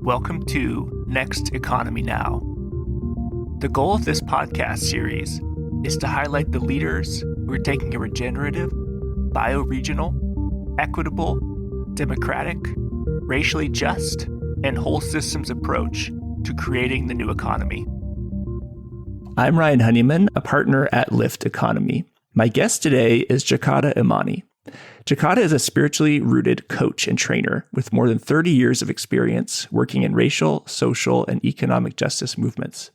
Welcome to Next Economy Now. The goal of this podcast series is to highlight the leaders who are taking a regenerative, bioregional, equitable, democratic, racially just, and whole systems approach to creating the new economy. I'm Ryan Honeyman, a partner at Lift Economy. My guest today is Jakada Imani. Jakada is a spiritually rooted coach and trainer with more than 30 years of experience working in racial, social, and economic justice movements.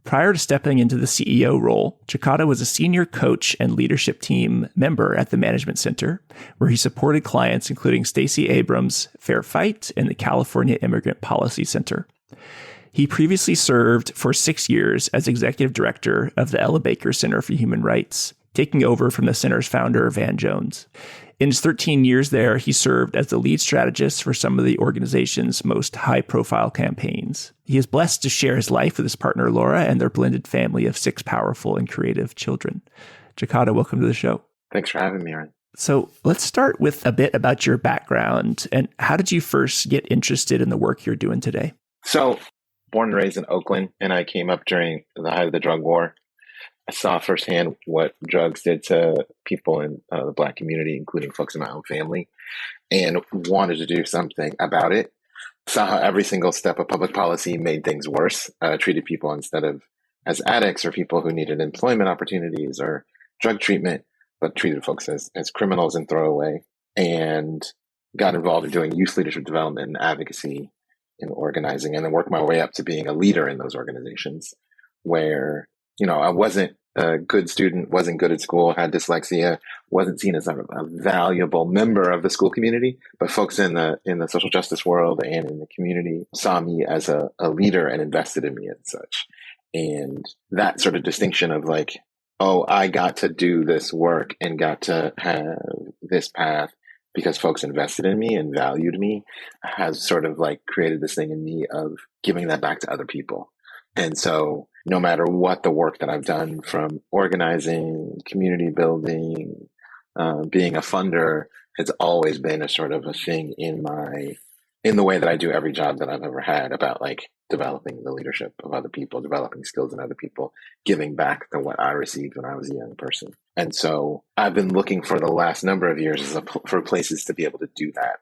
Prior to stepping into the CEO role, Jakada was a senior coach and leadership team member at the Management Center, where he supported clients including Stacey Abrams' Fair Fight and the California Immigrant Policy Center. He previously served for 6 years as executive director of the Ella Baker Center for Human Rights, taking over from the center's founder, Van Jones. In his 13 years there, he served as the lead strategist for some of the organization's most high-profile campaigns. He is blessed to share his life with his partner, Laura, and their blended family of 6 powerful and creative children. Jakada, welcome to the show. Thanks for having me, Aaron. So let's start with a bit about your background and how did you first get interested in the work you're doing today? So, born and raised in Oakland, and I came up during the height of the drug war. I saw firsthand what drugs did to people in the Black community, including folks in my own family, and wanted to do something about it. Saw how every single step of public policy made things worse, treated people instead of as addicts or people who needed employment opportunities or drug treatment, but treated folks as criminals and throwaway, and got involved in doing youth leadership development and advocacy and organizing, and then worked my way up to being a leader in those organizations where I wasn't a good student, wasn't good at school, had dyslexia, wasn't seen as a valuable member of the school community, but folks in the social justice world and in the community saw me as a leader and invested in me and such. And that sort of distinction of like, oh, I got to do this work and got to have this path because folks invested in me and valued me has sort of like created this thing in me of giving that back to other people. And so no matter what the work that I've done, from organizing, community building, being a funder, has always been a sort of a thing in the way that I do every job that I've ever had, about like developing the leadership of other people, developing skills in other people, giving back to what I received when I was a young person. And so I've been looking for the last number of years for places to be able to do that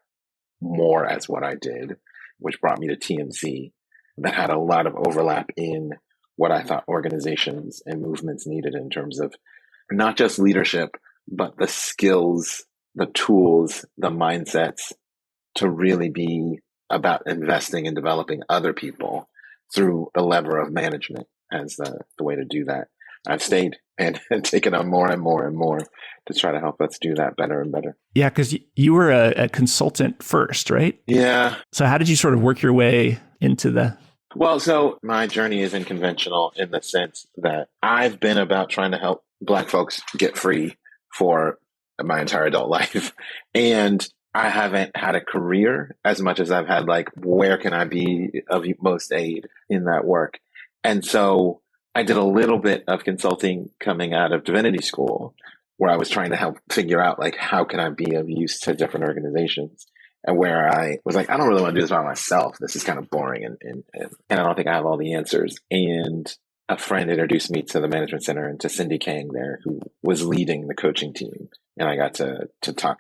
more as what I did, which brought me to TMC, that had a lot of overlap in what I thought organizations and movements needed in terms of not just leadership, but the skills, the tools, the mindsets to really be about investing and developing other people through the lever of management as the way to do that. I've stayed and taken on more and more and more to try to help us do that better and better. Yeah, because you were a consultant first, right? Yeah. So how did you sort of work your way into the... Well, so my journey is unconventional in the sense that I've been about trying to help Black folks get free for my entire adult life. And I haven't had a career as much as I've had, like, where can I be of most aid in that work? And so I did a little bit of consulting coming out of divinity school, where I was trying to help figure out, like, how can I be of use to different organizations? And where I was like, I don't really want to do this by myself. This is kind of boring and I don't think I have all the answers. And a friend introduced me to the Management Center and to Cindy Kang there, who was leading the coaching team. And I got to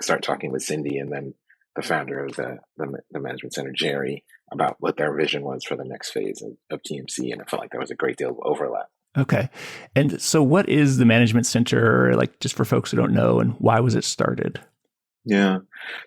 start talking with Cindy and then the founder of the Management Center, Jerry, about what their vision was for the next phase of TMC. And I felt like there was a great deal of overlap. Okay. And so what is the Management Center, like, just for folks who don't know, and why was it started? Yeah.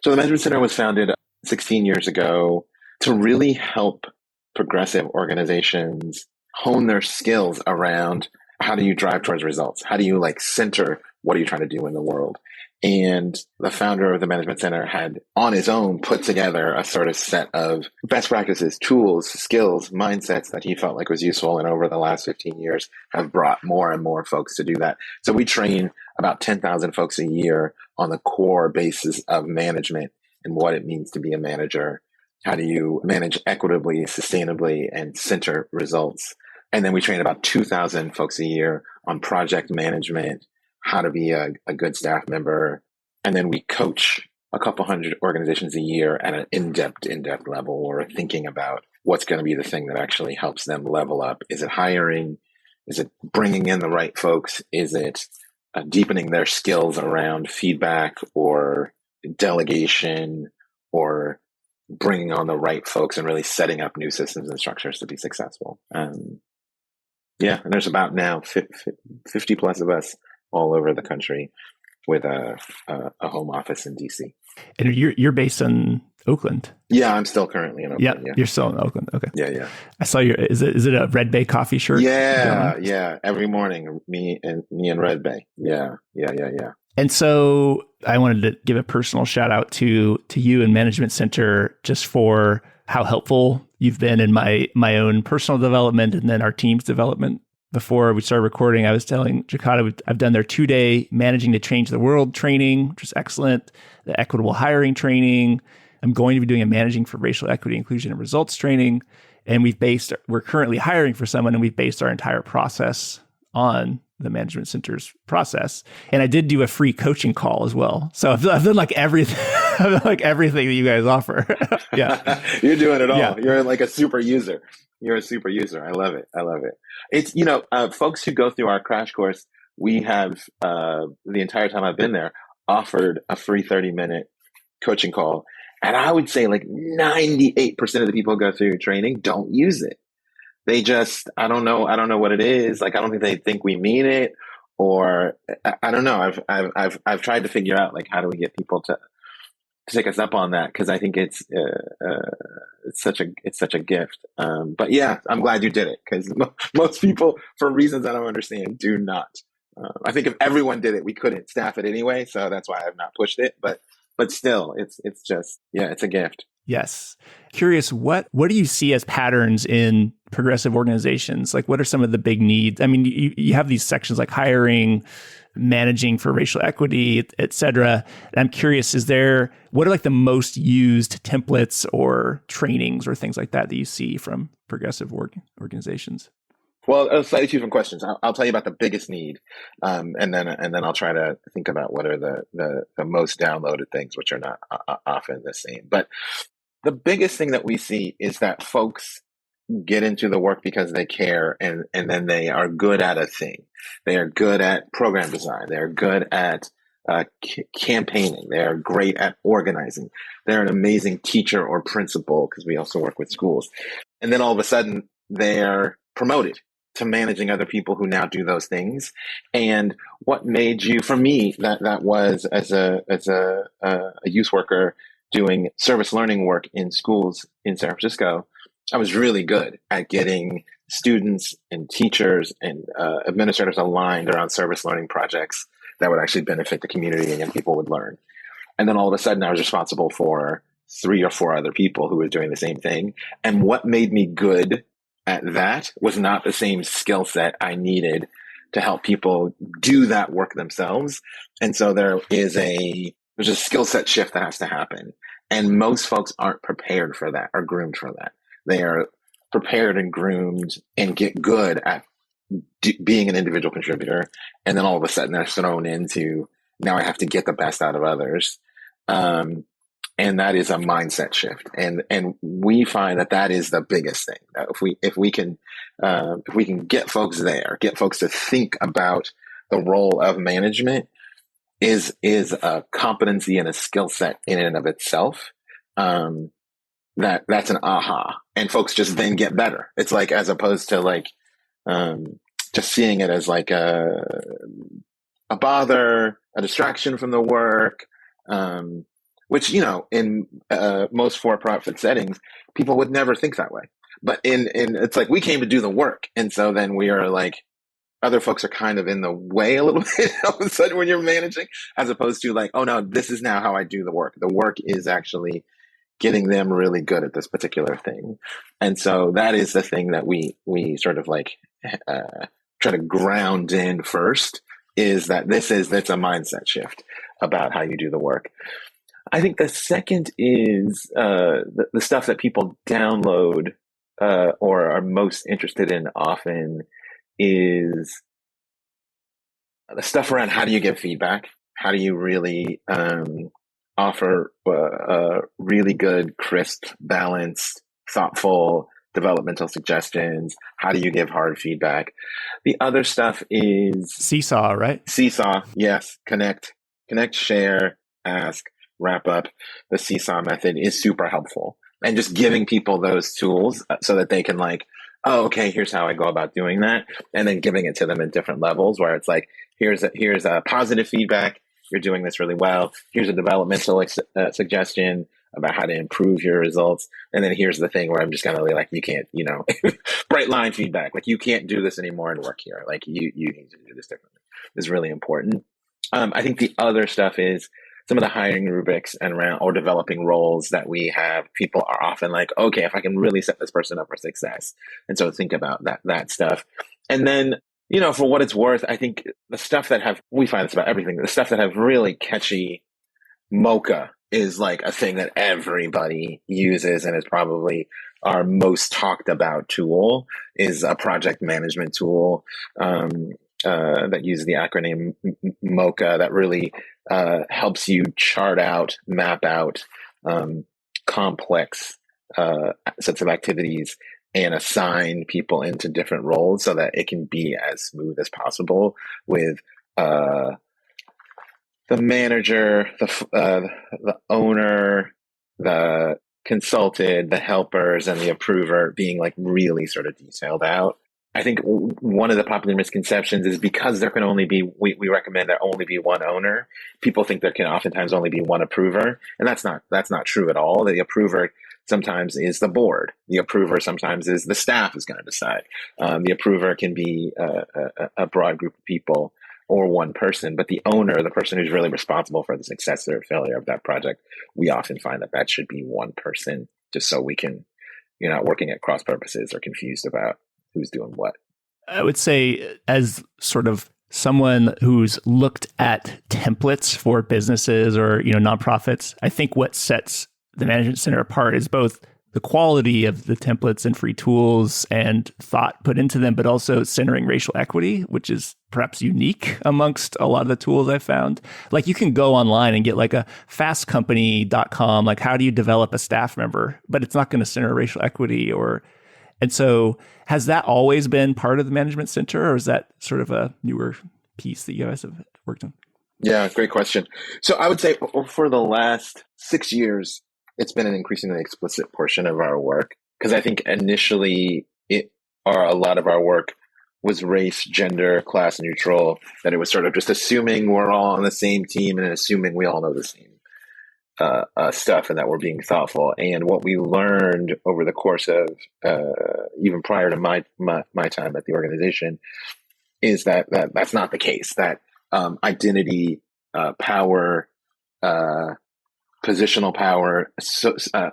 So the Management Center was founded 16 years ago to really help progressive organizations hone their skills around how do you drive towards results? How do you center what are you trying to do in the world? And the founder of the Management Center had on his own put together a sort of set of best practices, tools, skills, mindsets that he felt like was useful. And over the last 15 years have brought more and more folks to do that. So we train about 10,000 folks a year on the core basis of management and what it means to be a manager. How do you manage equitably, sustainably, and center results? And then we train about 2,000 folks a year on project management, how to be a good staff member. And then we coach a couple hundred organizations a year at an in-depth level, or thinking about what's going to be the thing that actually helps them level up? Is it hiring? Is it bringing in the right folks? Is it deepening their skills around feedback or delegation, or bringing on the right folks and really setting up new systems and structures to be successful? Yeah, and there's about now 50 plus of us all over the country with a home office in DC. And you're based in Oakland. Yeah, I'm still currently in Oakland. Yeah, you're still in Oakland. Okay. Yeah. I saw your. Is it a Red Bay coffee shirt? Yeah. Every morning, me and Red Bay. Yeah. And so I wanted to give a personal shout out to you and Management Center just for how helpful you've been in my own personal development and then our team's development. Before we started recording, I was telling Jakada, I've done their 2-day Managing to Change the World training, which is excellent. The Equitable Hiring training. I'm going to be doing a Managing for Racial Equity, Inclusion, and Results training. And we're currently hiring for someone, and we've based our entire process on the Management Center's process. And I did do a free coaching call as well. So I've done like everything, everything that you guys offer. Yeah. You're doing it all. Yeah. You're like a super user. You're a super user. I love it. It's, folks who go through our crash course, we have, the entire time I've been there, offered a free 30-minute coaching call. And I would say like 98% of the people who go through training don't use it. They just, I don't know what it is. Like, I don't think they think we mean it, or I don't know. I've tried to figure out like, how do we get people to take us up on that? Cause I think it's such a gift. But yeah, I'm glad you did it, because most people, for reasons I don't understand, do not. I think if everyone did it, we couldn't staff it anyway. So that's why I've not pushed it, but still, it's just, yeah, it's a gift. Yes. Curious, what do you see as patterns in progressive organizations? Like, what are some of the big needs? I mean, you have these sections like hiring, managing for racial equity, et cetera. And I'm curious, what are like the most used templates or trainings or things like that you see from progressive organizations? Well, slightly two different questions. I'll tell you about the biggest need, and then I'll try to think about what are the most downloaded things, which are not often the same. But the biggest thing that we see is that folks get into the work because they care, and then they are good at a thing. They are good at program design. They are good at campaigning. They are great at organizing. They're an amazing teacher or principal, because we also work with schools. And then all of a sudden, they're promoted to managing other people who now do those things. And what made you, for me, that was as a youth worker doing service learning work in schools in San Francisco, I was really good at getting students and teachers and administrators aligned around service learning projects that would actually benefit the community and young people would learn. And then all of a sudden I was responsible for 3 or 4 other people who were doing the same thing. And what made me good at that was not the same skill set I needed to help people do that work themselves. And so there's a skill set shift that has to happen. And most folks aren't prepared for that or groomed for that. They are prepared and groomed and get good at being an individual contributor. And then all of a sudden they're thrown into, now I have to get the best out of others. And that is a mindset shift. And we find that is the biggest thing. That if we can get folks there, get folks to think about the role of management is a competency and a skill set in and of itself. That's an aha, and folks just then get better. It's like, as opposed to like, just seeing it as like a bother, a distraction from the work, which, in most for-profit settings, people would never think that way. But in it's like, we came to do the work. And so then we are like, other folks are kind of in the way a little bit all of a sudden when you're managing, as opposed to like, oh no, this is now how I do the work. The work is actually getting them really good at this particular thing. And so that is the thing that we sort of like try to ground in first, is that that's a mindset shift about how you do the work. I think the second is the stuff that people download or are most interested in often is the stuff around how do you give feedback? How do you really offer really good, crisp, balanced, thoughtful developmental suggestions? How do you give hard feedback? The other stuff is Seesaw, right? seesaw. Yes. Connect, share, ask, wrap up. The seesaw method is super helpful. And just giving people those tools so that they can like, oh, okay, here's how I go about doing that. And then giving it to them at different levels where it's like, here's a positive feedback. You're doing this really well. Here's a developmental suggestion about how to improve your results. And then here's the thing where I'm just kind of like, you can't, bright line feedback. Like you can't do this anymore and work here. Like you need to do this differently. Is really important. I think the other stuff is some of the hiring rubrics and around or developing roles that we have. People are often like, okay, if I can really set this person up for success. And so think about that stuff. And then, for what it's worth, I think the stuff we find this about everything, the stuff that have really catchy mocha is like a thing that everybody uses and is probably our most talked about tool is a project management tool that uses the acronym MOCA that really helps you chart out, map out complex sets of activities and assign people into different roles so that it can be as smooth as possible with the manager, the owner, the consulted, the helpers, and the approver being like really sort of detailed out. I think one of the popular misconceptions is because there can only be, we recommend there only be one owner. People think there can oftentimes only be one approver, and that's not true at all. The approver sometimes is the board. The approver sometimes is the staff is going to decide. The approver can be a broad group of people or one person, but the owner, the person who's really responsible for the success or failure of that project, we often find that should be one person, just so you're not working at cross purposes or confused about who's doing what. I would say, as sort of someone who's looked at templates for businesses or nonprofits, I think what sets the Management Center apart is both the quality of the templates and free tools and thought put into them, but also centering racial equity, which is perhaps unique amongst a lot of the tools I've found. Like you can go online and get like a fastcompany.com, like how do you develop a staff member, but it's not going to center racial equity and so has that always been part of the Management Center, or is that sort of a newer piece that you guys have worked on? Yeah, great question. So I would say for the last 6 years, it's been an increasingly explicit portion of our work, because I think initially a lot of our work was race, gender, class neutral, that it was sort of just assuming we're all on the same team and assuming we all know the same stuff and that we're being thoughtful. And what we learned over the course of even prior to my time at the organization is that's not the case, that identity, power, positional power,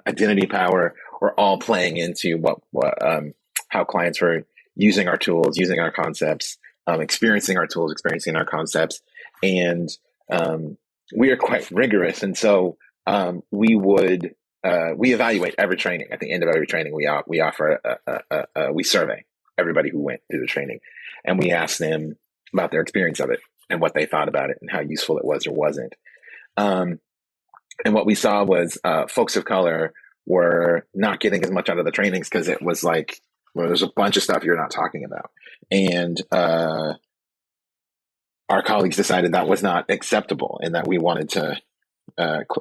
identity power were all playing into how clients were using our tools, using our concepts, experiencing our tools, experiencing our concepts. And we are quite rigorous. And so we evaluate every training. At the end of every training, we offer we survey everybody who went through the training, and we ask them about their experience of it and what they thought about it and how useful it was or wasn't. And what we saw was folks of color were not getting as much out of the trainings because it was like, well, there's a bunch of stuff you're not talking about. And our colleagues decided that was not acceptable and that we wanted to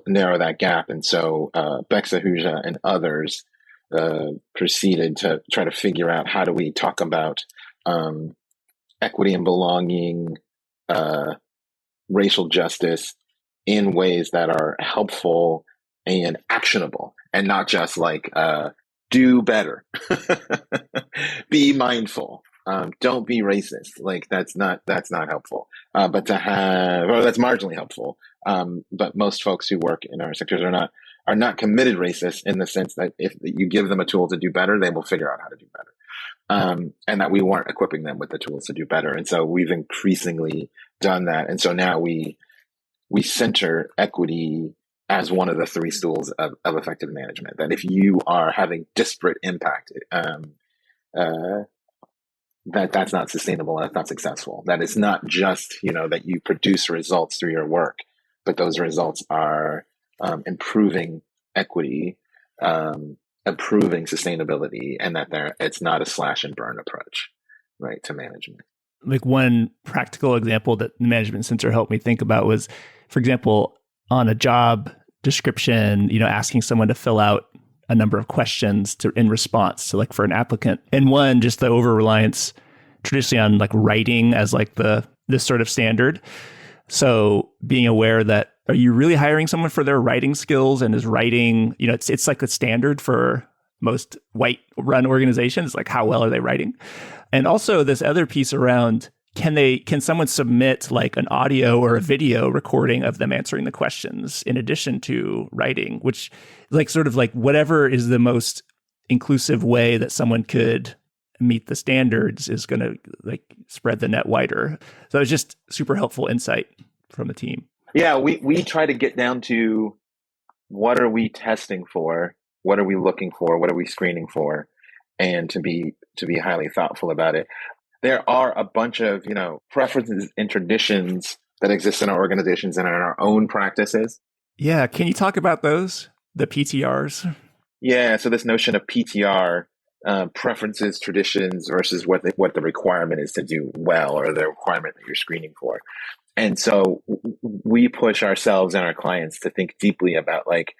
narrow that gap. And so Bexa Huja and others proceeded to try to figure out how do we talk about equity and belonging, racial justice in ways that are helpful and actionable, and not just like do better, be mindful, don't be racist. Like that's not helpful. But to have, or that's marginally helpful. But most folks who work in our sectors are not committed racists in the sense that if you give them a tool to do better, they will figure out how to do better. And that we weren't equipping them with the tools to do better. And so we've increasingly done that. And so now we center equity as one of the three stools of effective management. That if you are having disparate impact, that's not sustainable, that's not successful. That is not just, that you produce results through your work, but those results are improving equity improving sustainability, and that it's not a slash and burn approach, right, to management. Like one practical example that the Management Center helped me think about was, for example, on a job description, asking someone to fill out a number of questions in response to, like, for an applicant. And one, just the over reliance traditionally on like writing as like this sort of standard. So being aware that, are you really hiring someone for their writing skills, and is writing, it's like a standard for most white run organizations, like how well are they writing? And also this other piece around, can someone submit like an audio or a video recording of them answering the questions in addition to writing, which like sort of like whatever is the most inclusive way that someone could meet the standards is going to like spread the net wider. So it's just super helpful insight from the team. Yeah, we try to get down to what are we testing for, what are we looking for, what are we screening for, and to be highly thoughtful about it. There are a bunch of, preferences and traditions that exist in our organizations and in our own practices. Yeah. Can you talk about those? The PTRs? Yeah. So this notion of PTR, preferences, traditions versus what the requirement is to do well, or the requirement that you're screening for. And so we push ourselves and our clients to think deeply about like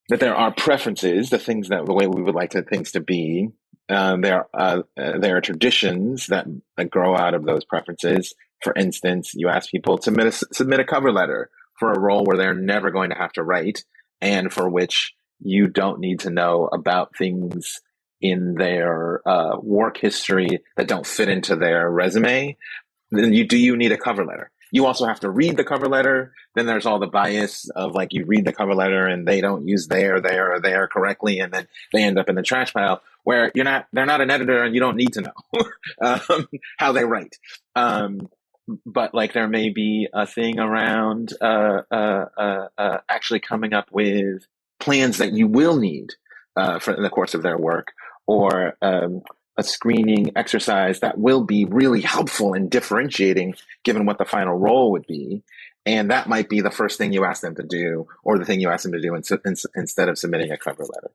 that there are preferences, the way we would like things to be. There are traditions that grow out of those preferences. For instance, you ask people to submit a cover letter for a role where they're never going to have to write, and for which you don't need to know about things in their work history that don't fit into their resume. Then you need a cover letter. You also have to read the cover letter. Then there's all the bias of like you read the cover letter and they don't use there or there correctly, and then they end up in the trash pile where they're not an editor and you don't need to know how they write. But like there may be a thing around actually coming up with plans that you will need in the course of their work, or a screening exercise that will be really helpful in differentiating given what the final role would be. And that might be the first thing you ask them to do, or the thing you ask them to do instead of submitting a cover letter.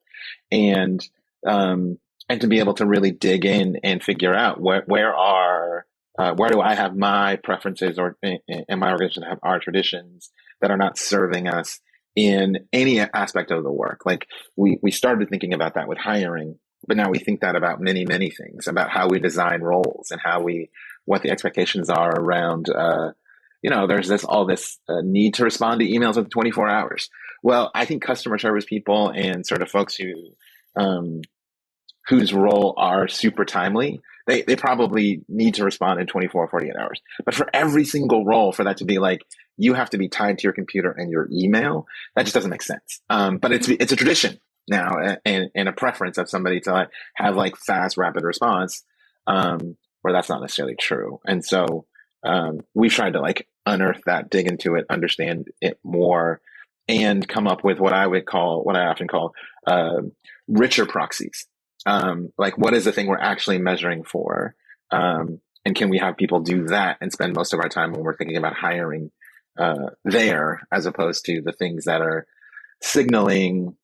And to be able to really dig in and figure out where do I have my preferences, or in my organization have our traditions that are not serving us in any aspect of the work. Like we started thinking about that with hiring, but now we think that about many, many things, about how we design roles and what the expectations are around, there's all this need to respond to emails within 24 hours. Well, I think customer service people and sort of folks whose role are super timely, they probably need to respond in 24 or 48 hours. But for every single role, for that to be like, you have to be tied to your computer and your email, that just doesn't make sense. But it's a tradition now, and a preference of somebody to have like fast, rapid response, where that's not necessarily true. And so we've tried to like unearth that, dig into it, understand it more, and come up with what I often call richer proxies. Like what is the thing we're actually measuring for? And can we have people do that and spend most of our time when we're thinking about hiring there, as opposed to the things that are signaling,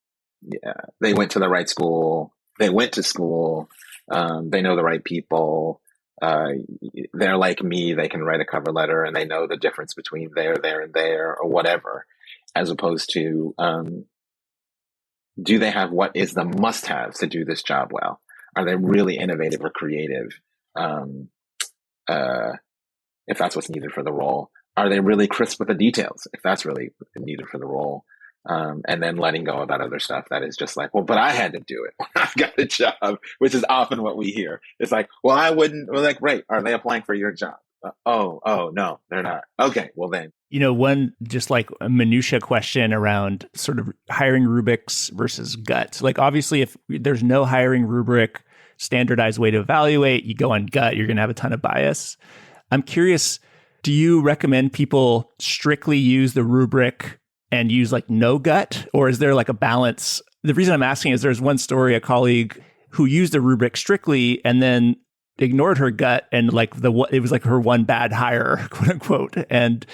they went to the right school, they went to school, they know the right people, they're like me, they can write a cover letter and they know the difference between there, and there, or whatever, as opposed to, do they have what is the must-haves to do this job well? Are they really innovative or creative? If that's what's needed for the role. Are they really crisp with the details? If that's really needed for the role. And then letting go about other stuff that is just like, well, but I had to do it when I got the job, which is often what we hear. It's like, well, I wouldn't. We're like, right, are they applying for your job? Oh, no, they're not. Okay, well then. One just like a minutia question around sort of hiring rubrics versus gut. Like obviously, if there's no hiring rubric, standardized way to evaluate, you go on gut, you're going to have a ton of bias. I'm curious, do you recommend people strictly use the rubric and use like no gut, or is there like a balance? The reason I'm asking is there's one story, a colleague who used the rubric strictly and then ignored her gut, and like it was like her one bad hire, quote unquote. And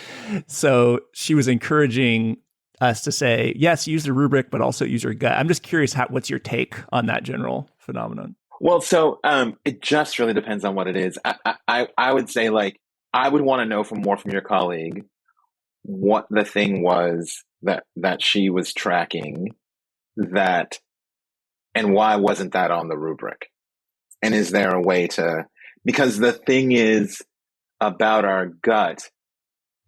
so she was encouraging us to say, yes, use the rubric, but also use your gut. I'm just curious, what's your take on that general phenomenon? Well, so it just really depends on what it is. I would say, like, I would want to know more from your colleague what the thing was that she was tracking, that, and why wasn't that on the rubric? And is there a way to, because the thing is about our gut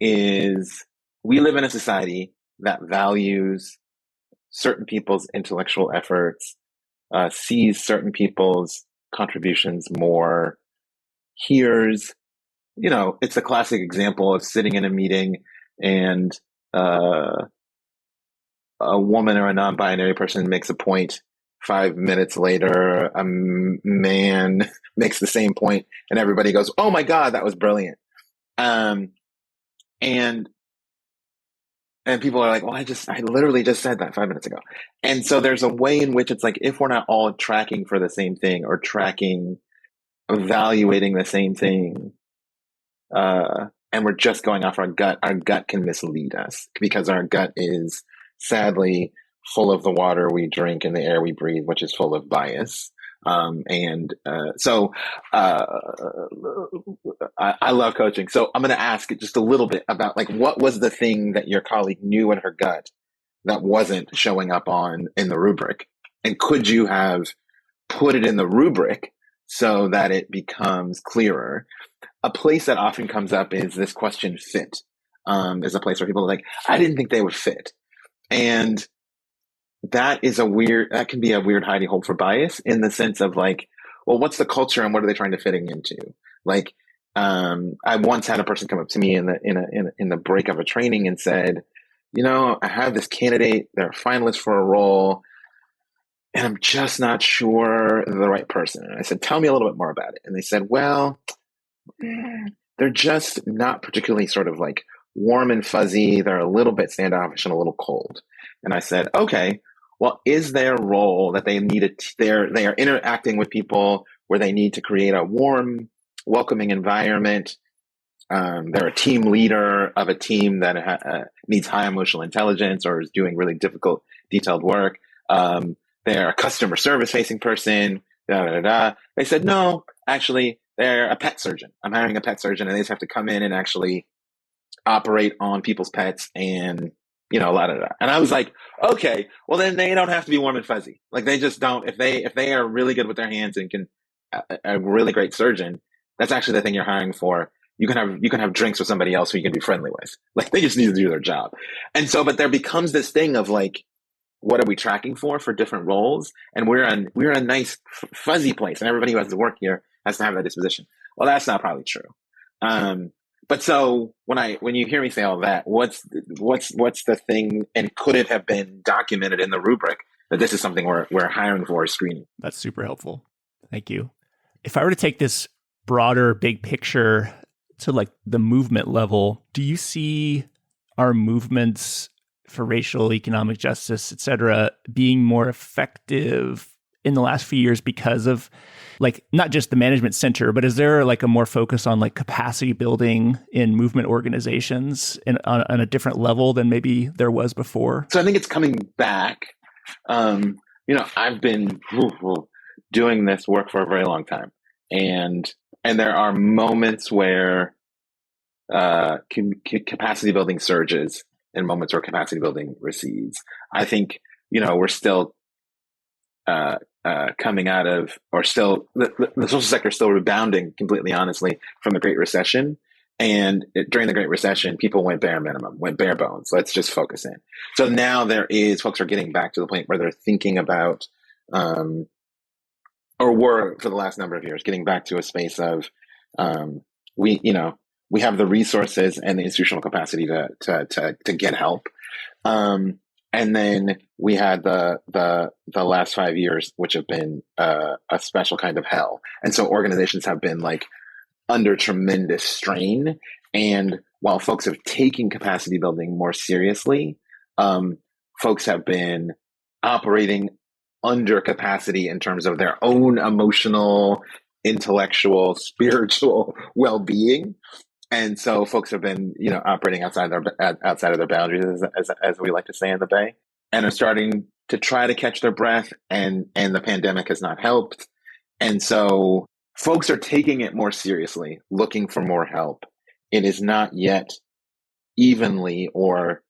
is we live in a society that values certain people's intellectual efforts, sees certain people's contributions more, hears, it's a classic example of sitting in a meeting and a woman or a non-binary person makes a point. 5 minutes later, a man makes the same point, and everybody goes, "Oh my God, that was brilliant!" And people are like, "Well, I literally just said that 5 minutes ago." And so there's a way in which it's like, if we're not all tracking for the same thing or evaluating the same thing, and we're just going off our gut can mislead us, because our gut is sadly full of the water we drink and the air we breathe, which is full of bias. So I love coaching. So I'm going to ask just a little bit about, like, what was the thing that your colleague knew in her gut that wasn't showing up in the rubric? And could you have put it in the rubric so that it becomes clearer? A place that often comes up is this question, fit, is a place where people are like, I didn't think they would fit. And that can be a weird hiding hole for bias, in the sense of, like, well, what's the culture and what are they trying to fitting into? Like, I once had a person come up to me in the break of a training and said, I have this candidate, they're a finalist for a role, and I'm just not sure they're the right person. And I said, tell me a little bit more about it. And they said, well, they're just not particularly sort of like warm and fuzzy. They're a little bit standoffish and a little cold. And I said, okay, well, is their role that they they are interacting with people where they need to create a warm, welcoming environment? They're a team leader of a team that needs high emotional intelligence or is doing really difficult, detailed work. They're a customer service facing person. Da, da, da, da. They said, no, actually, they're a pet surgeon. I'm hiring a pet surgeon, and they just have to come in and actually operate on people's pets and, la, da, da. And I was like, okay, well, then they don't have to be warm and fuzzy. Like, they just don't, if they are really good with their hands and can, a really great surgeon, that's actually the thing you're hiring for. You can have drinks with somebody else who you can be friendly with. Like, they just need to do their job. And so, but there becomes this thing of, like, what are we tracking for different roles? And we're a nice fuzzy place, and everybody who has to work here has to have that disposition. Well, that's not probably true. But so when you hear me say all that, what's the thing, and could it have been documented in the rubric that this is something we're hiring for or screening? That's super helpful. Thank you. If I were to take this broader, big picture to, like, the movement level, do you see our movements for racial, economic justice, et cetera, being more effective in the last few years because of, like, not just the management center, but is there, like, a more focus on, like, capacity building in movement organizations on a different level than maybe there was before? So I think it's coming back. I've been doing this work for a very long time, and there are moments where capacity building surges and moments where capacity building recedes. I think, we're still coming out of, or still, the social sector is still rebounding, completely honestly, from the Great Recession. And during the Great Recession, people went bare minimum, went bare bones. Let's just focus in. So now folks are getting back to the point where they're thinking about, or were for the last number of years, getting back to a space of, we have the resources and the institutional capacity to get help. And then we had the last 5 years, which have been a special kind of hell. And so organizations have been, like, under tremendous strain. And while folks have taken capacity building more seriously, folks have been operating under capacity in terms of their own emotional, intellectual, spiritual well-being. And so folks have been, operating outside of their boundaries, as we like to say in the Bay, and are starting to try to catch their breath. And the pandemic has not helped. And so folks are taking it more seriously, looking for more help. It is not yet evenly or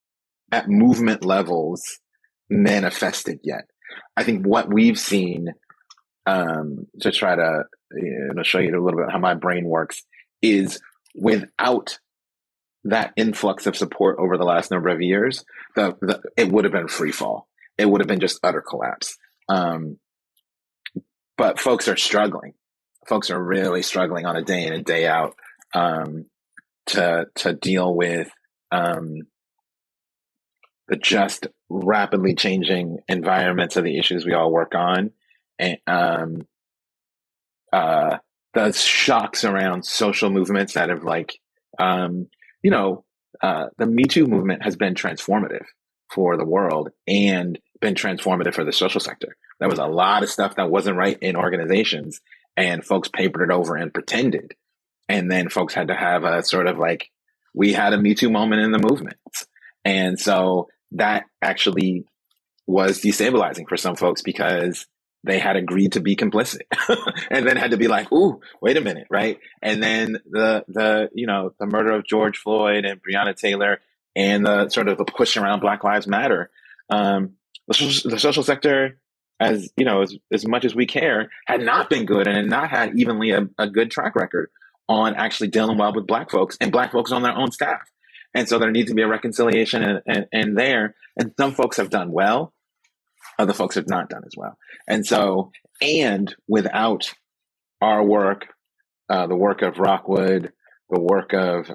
at movement levels manifested yet. I think what we've seen, to try to show you a little bit how my brain works, is without that influx of support over the last number of years, it would have been free fall. It would have been just utter collapse. But folks are struggling. Folks are really struggling on a day in and day out, to deal with the just rapidly changing environments of the issues we all work on, and the shocks around social movements that have the Me Too movement has been transformative for the world and been transformative for the social sector. There was a lot of stuff that wasn't right in organizations, and folks papered it over and pretended. And then folks had to have a sort of we had a Me Too moment in the movement. And so that actually was destabilizing for some folks because they had agreed to be complicit and then had to be like, ooh, wait a minute, right? And then the murder of George Floyd and Breonna Taylor and the sort of the push around Black Lives Matter, the social sector, as much as we care, had not been good and had not had evenly a good track record on actually dealing well with Black folks and Black folks on their own staff. And so there needs to be a reconciliation and there. And some folks have done well. Other folks have not done as well. And so, and without our work, the work of Rockwood, the work of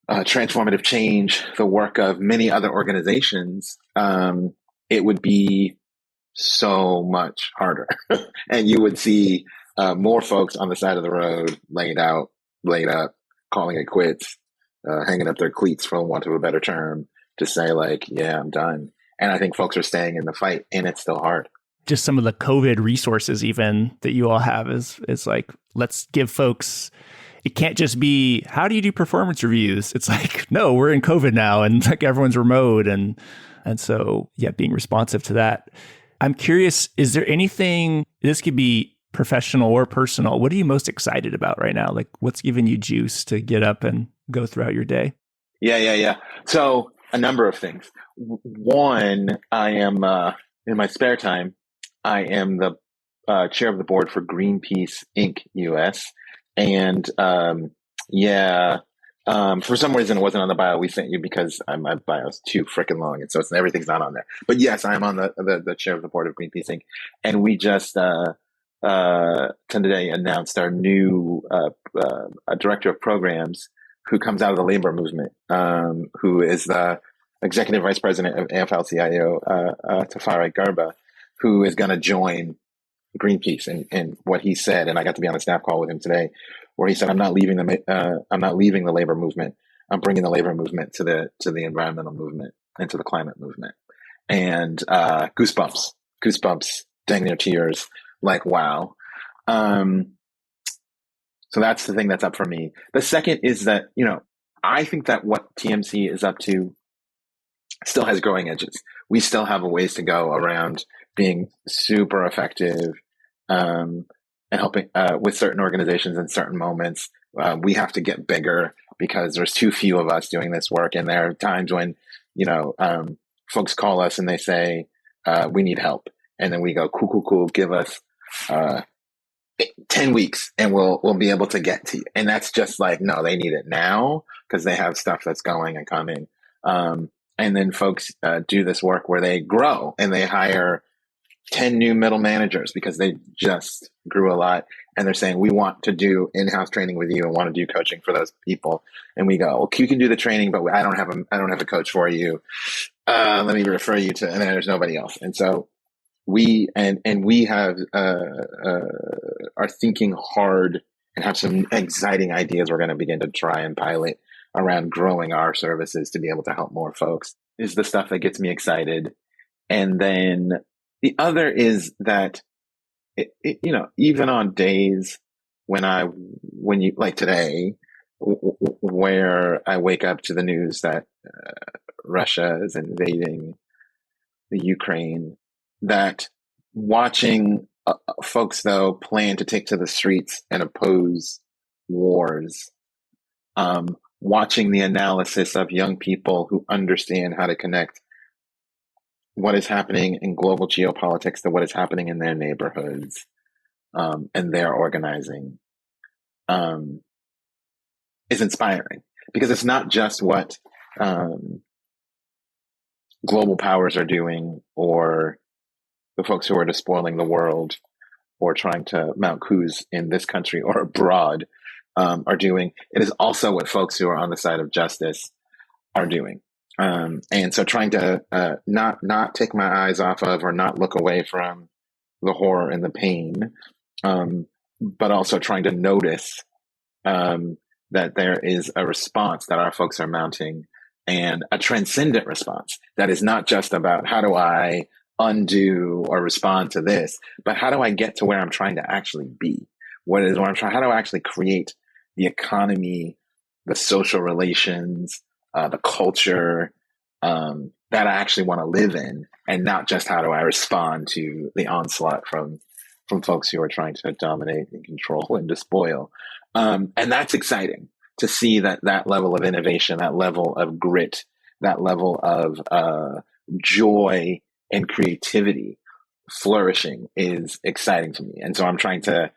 Transformative Change, the work of many other organizations, it would be so much harder. And you would see more folks on the side of the road, laid up, calling it quits, hanging up their cleats, for want of a better term, to say yeah, I'm done. And I think folks are staying in the fight, and it's still hard. Just some of the COVID resources even that you all have is let's give folks, it can't just be, how do you do performance reviews? It's no, we're in COVID now and everyone's remote. And so, yeah, being responsive to that. I'm curious, is there anything, this could be professional or personal, what are you most excited about right now? What's giving you juice to get up and go throughout your day? Yeah. So a number of things. One, I am, in my spare time, I am the chair of the board for Greenpeace Inc. US. And for some reason it wasn't on the bio we sent you because my bio is too freaking long. And so everything's not on there. But yes, I'm on the chair of the board of Greenpeace Inc. And we just today announced our new director of programs, who comes out of the labor movement, who is the executive vice president of AFL-CIO, Tafari Garba, who is going to join Greenpeace. And what he said, and I got to be on a staff call with him today, where he said, I'm not leaving the labor movement. I'm bringing the labor movement to the environmental movement and to the climate movement. And goosebumps, dang near tears, wow. So that's the thing that's up for me. The second is that, I think that what TMC is up to still has growing edges. We still have a ways to go around being super effective, and helping with certain organizations in certain moments. We have to get bigger because there's too few of us doing this work. And there are times when, folks call us and they say, we need help. And then we go, cool, give us 10 weeks and we'll be able to get to you. And that's just no, they need it now because they have stuff that's going and coming. And then folks do this work where they grow and they hire 10 new middle managers because they just grew a lot. And they're saying, we want to do in-house training with you and want to do coaching for those people. And we go, well, you can do the training, but I don't have a coach for you. Let me refer you to, and then there's nobody else. And so we have are thinking hard and have some exciting ideas we're going to begin to try and pilot around growing our services to be able to help more folks, is the stuff that gets me excited. And then the other is that, even on days when you like today, where I wake up to the news that Russia is invading the Ukraine, that watching folks though plan to take to the streets and oppose wars, watching the analysis of young people who understand how to connect what is happening in global geopolitics to what is happening in their neighborhoods, and their organizing, is inspiring, because it's not just what global powers are doing, or the folks who are despoiling the world or trying to mount coups in this country or abroad are doing. It is also what folks who are on the side of justice are doing. And so trying to not take my eyes off of or not look away from the horror and the pain, but also trying to notice that there is a response that our folks are mounting, and a transcendent response that is not just about how do I undo or respond to this, but how do I get to where I'm trying to actually be? How do I actually create the economy, the social relations, the culture that I actually want to live in, and not just how do I respond to the onslaught from folks who are trying to dominate and control and despoil. And that's exciting to see that level of innovation, that level of grit, that level of joy and creativity flourishing is exciting to me. And so I'm trying to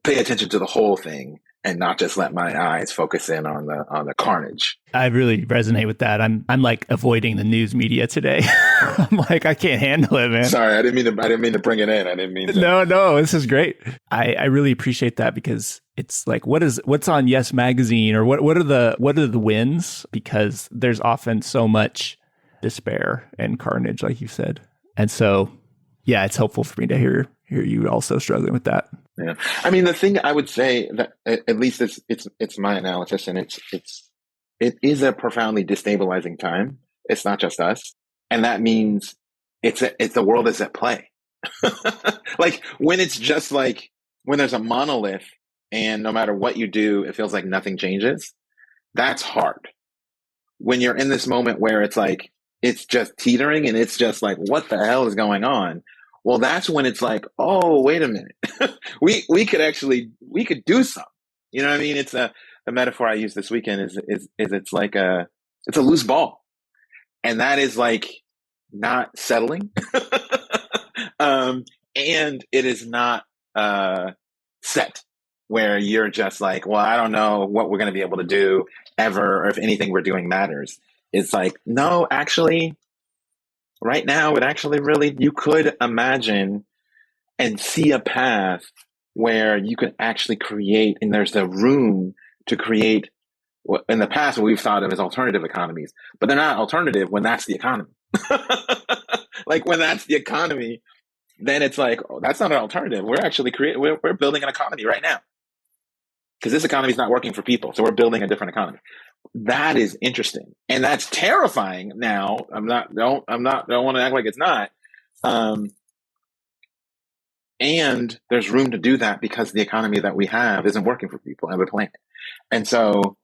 pay attention to the whole thing and not just let my eyes focus in on the carnage. I really resonate with that. I'm like avoiding the news media today. I'm like, I can't handle it, man. Sorry, I didn't mean to bring it in. I didn't mean to. No, this is great. I really appreciate that, because it's like, what's on Yes Magazine, or what are the wins? Because there's often so much despair and carnage, like you said. And so, yeah, it's helpful for me to hear you also struggling with that. Yeah, I mean, the thing I would say that at least it's my analysis, and it is a profoundly destabilizing time. It's not just us, and that means it's the world is at play. Like when it's just like when there's a monolith, and no matter what you do, it feels like nothing changes. That's hard. When you're in this moment where it's like it's just teetering, and it's just like, what the hell is going on? Well, that's when it's like, oh, wait a minute. we could do something. You know what I mean? It's the metaphor I used this weekend is it's like it's a loose ball. And that is like not settling. And it is not set, where you're just like, well, I don't know what we're going to be able to do ever, or if anything we're doing matters. It's like, no, actually, right now, it actually really, you could imagine and see a path where you can actually create, and there's the room to create what in the past what we've thought of as alternative economies, but they're not alternative when that's the economy. Like when that's the economy, then it's like, oh, that's not an alternative. We're actually we're building an economy right now, because this economy is not working for people. So we're building a different economy. That is interesting, and that's terrifying. Now, don't want to act like it's not. And there's room to do that because the economy that we have isn't working for people and the planet. And so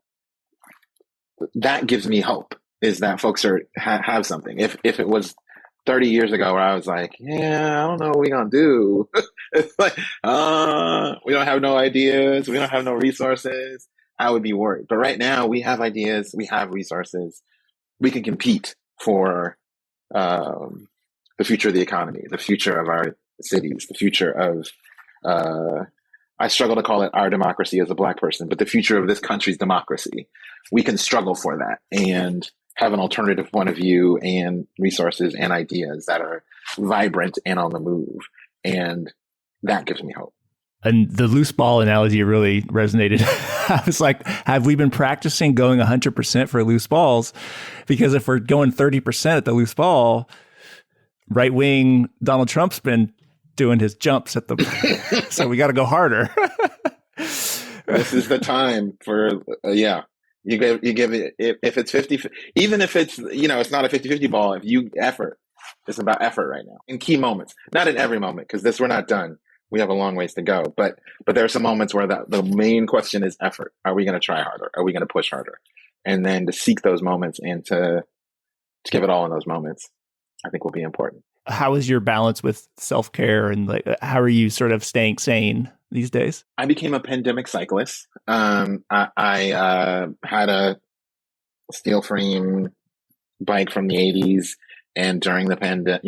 that gives me hope, is that folks have something. If it was 30 years ago where I was like, yeah, I don't know what we're going to do. It's like, we don't have no ideas. We don't have no resources. I would be worried. But right now we have ideas. We have resources. We can compete for the future of the economy, the future of our cities, the future of, I struggle to call it our democracy as a Black person, but the future of this country's democracy. We can struggle for that and have an alternative point of view and resources and ideas that are vibrant and on the move. And that gives me hope. And the loose ball analogy really resonated. I was like, have we been practicing going 100% for loose balls? Because if we're going 30% at the loose ball, right wing Donald Trump's been doing his jumps at the, so we got to go harder. This is the time for, you give it, if it's 50, even if it's, it's not a 50-50 ball, if you effort, it's about effort right now in key moments, not in every moment, because we're not done, We have a long ways to go, but there are some moments where the main question is effort. Are we going to try harder? Are we going to push harder? And then to seek those moments and to give it all in those moments, I think will be important. How is your balance with self-care, and like, how are you sort of staying sane these days? I became a pandemic cyclist. I had a steel frame bike from the 80s. And during the pandemic,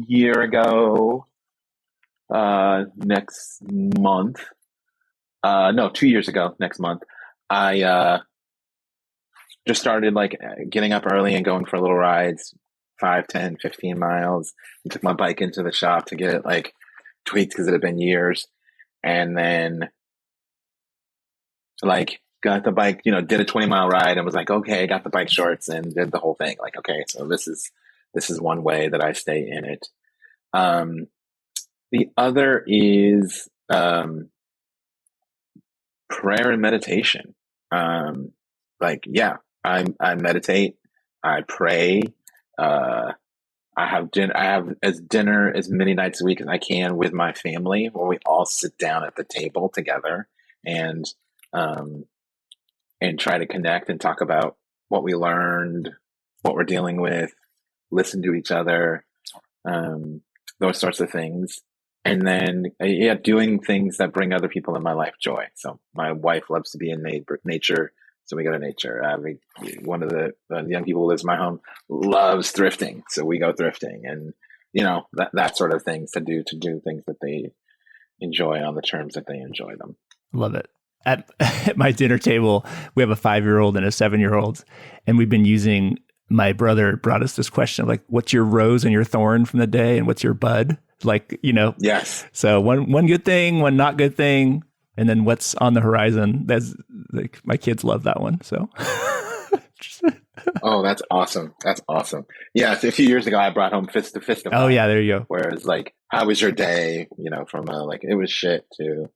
year ago, next month, 2 years ago, next month, I just started like getting up early and going for little rides, 5, 10, 15 miles. I took my bike into the shop to get it like tweaked because it had been years. And then like got the bike, did a 20-mile ride and was like, okay, got the bike shorts and did the whole thing. Like, okay, so this is one way that I stay in it. The other is prayer and meditation. I meditate, I pray, I have dinner as many nights a week as I can with my family, where we all sit down at the table together and try to connect and talk about what we learned, what we're dealing with, listen to each other, those sorts of things. And then, doing things that bring other people in my life joy. So my wife loves to be in nature. So we go to nature. One of the young people who lives in my home loves thrifting. So we go thrifting and, that sort of things to do things that they enjoy on the terms that they enjoy them. Love it. At my dinner table, we have a 5-year-old and a 7-year-old, and we've been using, my brother brought us this question of like, what's your rose and your thorn from the day, and what's your bud? Like, Yes. So one good thing, one not good thing, and then what's on the horizon. That's like, my kids love that one. So. Oh, that's awesome. That's awesome. Yeah. So a few years ago, I brought home fist to fist. Oh yeah, there you go. Whereas like, how was your day? From like, it was shit to,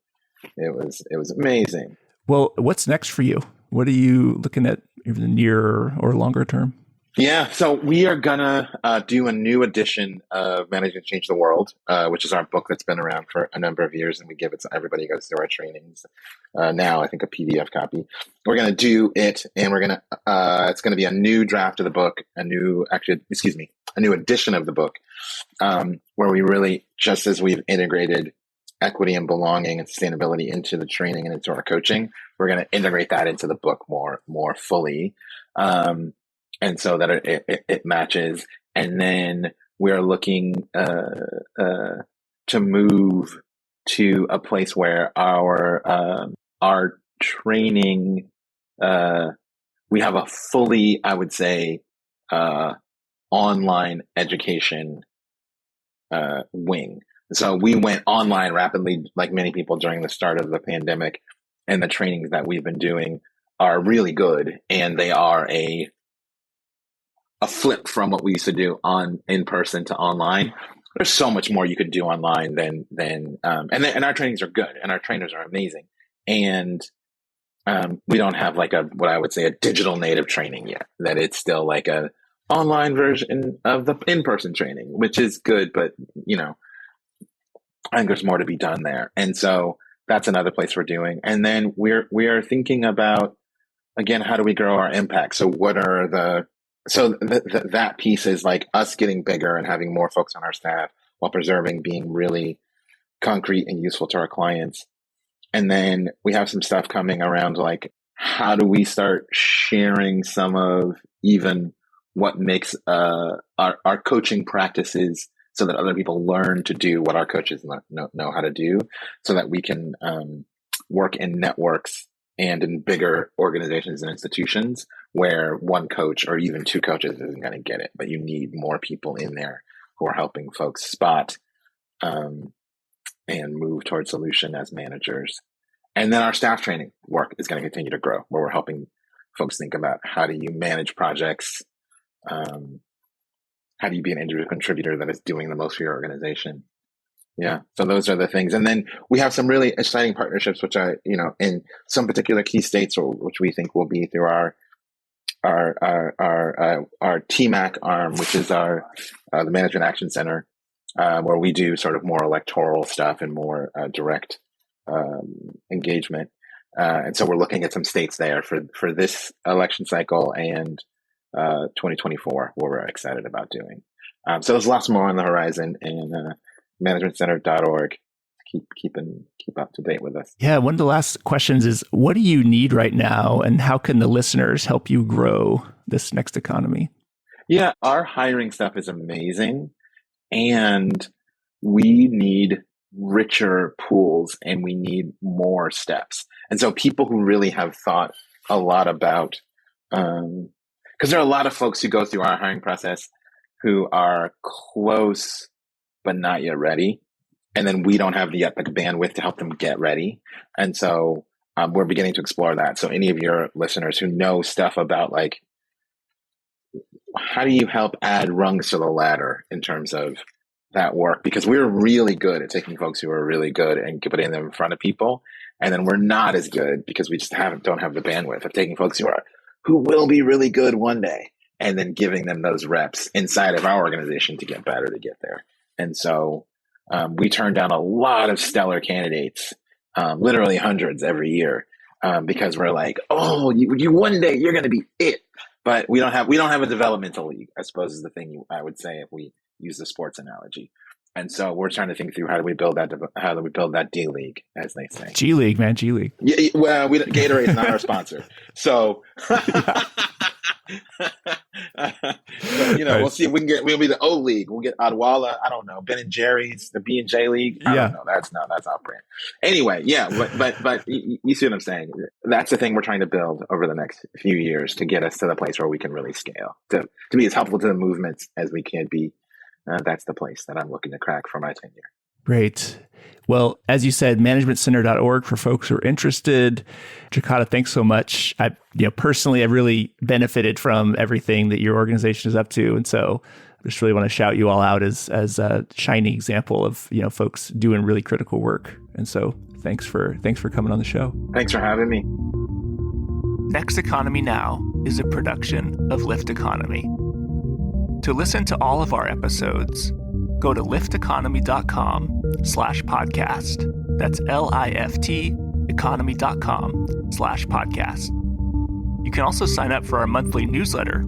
it was amazing. Well, what's next for you? What are you looking at in the near or longer term? Yeah, so we are gonna do a new edition of Managing to Change the World, which is our book that's been around for a number of years, and we give it to everybody who goes through our trainings. Now, I think a PDF copy. We're gonna do it, and we're gonna it's gonna be a new draft of the book, a new edition of the book, where we really, just as we've integrated equity and belonging and sustainability into the training and into our coaching, we're gonna integrate that into the book more fully. And so that it matches. And then we're looking to move to a place where our training, we have a fully, I would say, online education wing. So we went online rapidly, like many people during the start of the pandemic, and the trainings that we've been doing are really good, and they are a flip from what we used to do in person to online. There's so much more you could do online than and our trainings are good, and our trainers are amazing. And we don't have like what I would say a digital native training yet, that it's still like a online version of the in-person training, which is good, but I think there's more to be done there. And so that's another place we're doing. And then we are thinking about, again, how do we grow our impact? So that piece is like us getting bigger and having more folks on our staff while preserving being really concrete and useful to our clients. And then we have some stuff coming around like, how do we start sharing some of even what makes our coaching practices, so that other people learn to do what our coaches know how to do, so that we can work in networks and in bigger organizations and institutions where one coach or even two coaches isn't going to get it, but you need more people in there who are helping folks spot and move towards solution as managers. And then our staff training work is going to continue to grow, where we're helping folks think about, how do you manage projects? How do you be an individual contributor that is doing the most for your organization? Yeah. So those are the things. And then we have some really exciting partnerships, which in some particular key states, or which we think will be through our TMAC arm, which is the Management Action Center, where we do sort of more electoral stuff and more direct engagement. And so we're looking at some states there for this election cycle and 2024, what we're excited about doing. So there's lots more on the horizon, and managementcenter.org. Keep up to date with us. Yeah, one of the last questions is, what do you need right now, and how can the listeners help you grow this next economy? Yeah, our hiring stuff is amazing, and we need richer pools and we need more steps. And so people who really have thought a lot about, because there are a lot of folks who go through our hiring process who are close but not yet ready. And then we don't have the bandwidth to help them get ready. And so we're beginning to explore that. So any of your listeners who know stuff about, like, how do you help add rungs to the ladder in terms of that work? Because we're really good at taking folks who are really good and putting them in front of people. And then we're not as good because we just don't have the bandwidth of taking folks who will be really good one day and then giving them those reps inside of our organization to get better to get there. And so we turn down a lot of stellar candidates, literally hundreds every year, because we're like, oh, you one day you're going to be it. But we don't have a developmental league, I suppose, is the thing I would say if we use the sports analogy. And so we're trying to think through how do we build that D League, as they say. G League, man, G League. Yeah, well, Gatorade is not our sponsor, so we'll see if we'll be the O League. We'll get Adwala. I don't know, Ben and Jerry's, the B and J League. I don't know. That's our brand. Anyway, yeah, but you see what I'm saying? That's the thing we're trying to build over the next few years to get us to the place where we can really scale, to be as helpful to the movements as we can be. That's the place that I'm looking to crack for my tenure. Great. Well, as you said, managementcenter.org for folks who are interested. Jakada, thanks so much. Personally, I've really benefited from everything that your organization is up to. And so I just really want to shout you all out as a shining example of, folks doing really critical work. And so thanks for coming on the show. Thanks for having me. Next Economy Now is a production of Lift Economy. To listen to all of our episodes, go to lifteconomy.com/podcast. That's LIFT economy.com/podcast. You can also sign up for our monthly newsletter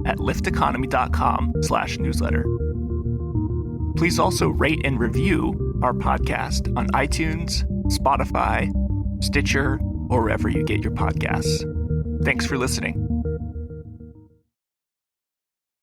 at lifteconomy.com/newsletter. Please also rate and review our podcast on iTunes, Spotify, Stitcher, or wherever you get your podcasts. Thanks for listening.